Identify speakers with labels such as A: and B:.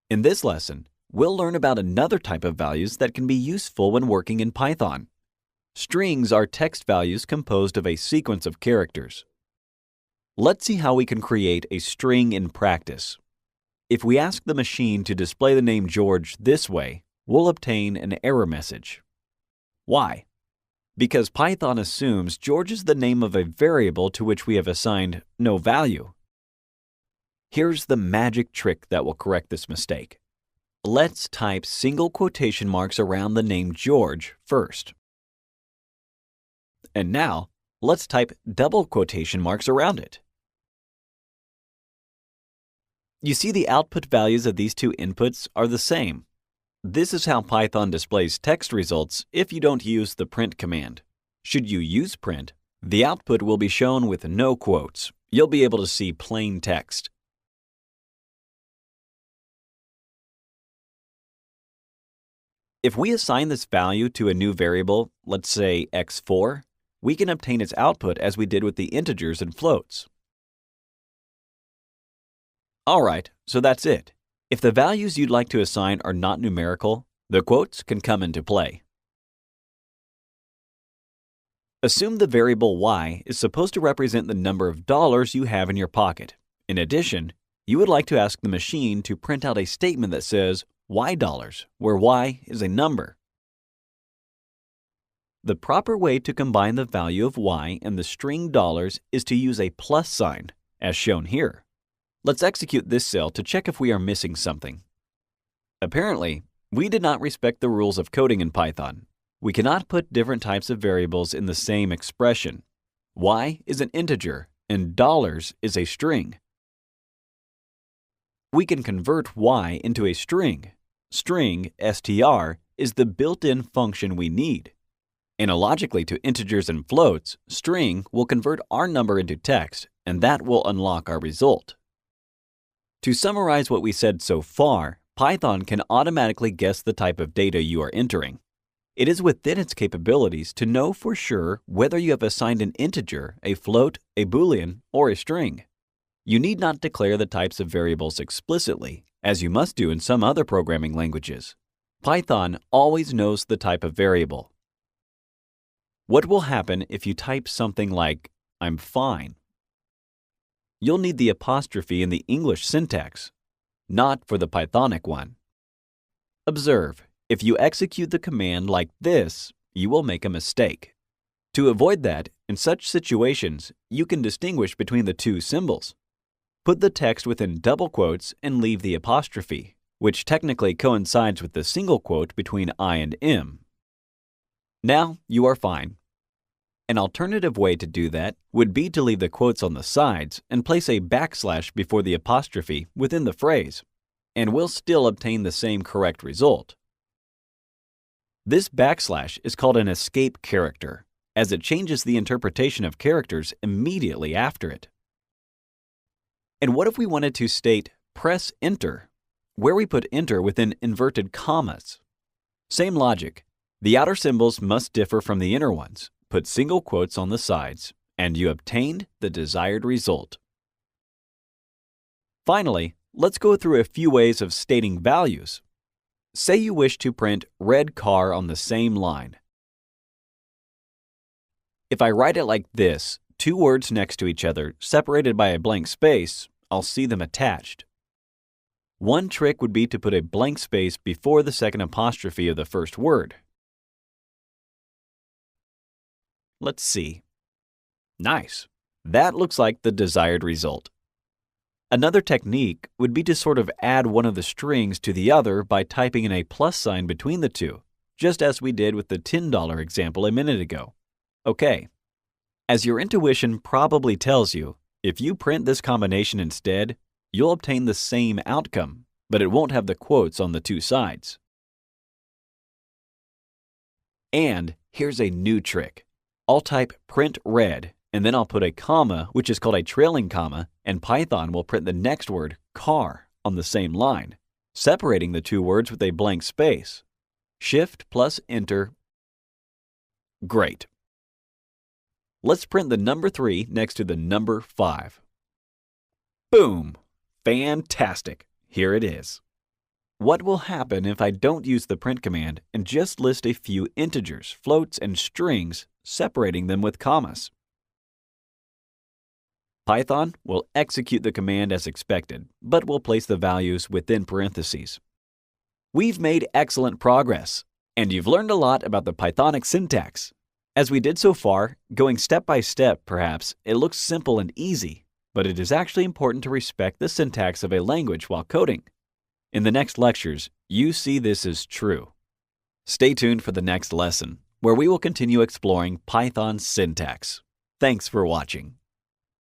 A: In this lesson, we'll learn about another type of values that can be useful when working in Python. Strings are text values composed of a sequence of characters. Let's see how we can create a string in practice. If we ask the machine to display the name George this way, we'll obtain an error message. Why? Because Python assumes George is the name of a variable to which we have assigned no value. Here's the magic trick that will correct this mistake. Let's type single quotation marks around the name George first. And now, let's type double quotation marks around it. You see the output values of these two inputs are the same. This is how Python displays text results if you don't use the print command. Should you use print, the output will be shown with no quotes. You'll be able to see plain text. If we assign this value to a new variable, let's say x4, we can obtain its output as we did with the integers and floats. Alright, so that's it. If the values you'd like to assign are not numerical, the quotes can come into play. Assume the variable y is supposed to represent the number of dollars you have in your pocket. In addition, you would like to ask the machine to print out a statement that says y dollars, where y is a number. The proper way to combine the value of y and the string dollars is to use a plus sign, as shown here. Let's execute this cell to check if we are missing something. Apparently, we did not respect the rules of coding in Python. We cannot put different types of variables in the same expression. Y is an integer, and dollars is a string. We can convert y into a string. String, str, is the built-in function we need. Analogically to integers and floats, string will convert our number into text, and that will unlock our result. To summarize what we said so far, Python can automatically guess the type of data you are entering. It is within its capabilities to know for sure whether you have assigned an integer, a float, a boolean, or a string. You need not declare the types of variables explicitly, as you must do in some other programming languages. Python always knows the type of variable. What will happen if you type something like, "I'm fine"? You'll need the apostrophe in the English syntax, not for the Pythonic one. Observe, if you execute the command like this, you will make a mistake. To avoid that, in such situations, you can distinguish between the two symbols. Put the text within double quotes and leave the apostrophe, which technically coincides with the single quote between I and M. Now you are fine. An alternative way to do that would be to leave the quotes on the sides and place a backslash before the apostrophe within the phrase, and we'll still obtain the same correct result. This backslash is called an escape character, as it changes the interpretation of characters immediately after it. And what if we wanted to state press enter, where we put enter within inverted commas? Same logic. The outer symbols must differ from the inner ones. Put single quotes on the sides, and you obtained the desired result. Finally, let's go through a few ways of stating values. Say you wish to print red car on the same line. If I write it like this, two words next to each other, separated by a blank space, I'll see them attached. One trick would be to put a blank space before the second apostrophe of the first word. Let's see. Nice. That looks like the desired result. Another technique would be to sort of add one of the strings to the other by typing in a plus sign between the two, just as we did with the $10 example a minute ago. Okay. As your intuition probably tells you, if you print this combination instead, you'll obtain the same outcome, but it won't have the quotes on the two sides. And here's a new trick. I'll type print red, and then I'll put a comma, which is called a trailing comma, and Python will print the next word, car, on the same line, separating the two words with a blank space. Shift plus Enter. Great. Let's print the number 3 next to the number 5. Boom! Fantastic! Here it is. What will happen if I don't use the print command and just list a few integers, floats, and strings, separating them with commas? Python will execute the command as expected, but will place the values within parentheses. We've made excellent progress, and you've learned a lot about the Pythonic syntax. As we did so far, going step by step perhaps, it looks simple and easy, but it is actually important to respect the syntax of a language while coding. In the next lectures, you see this is true. Stay tuned for the next lesson, where we will continue exploring Python's syntax. Thanks for watching.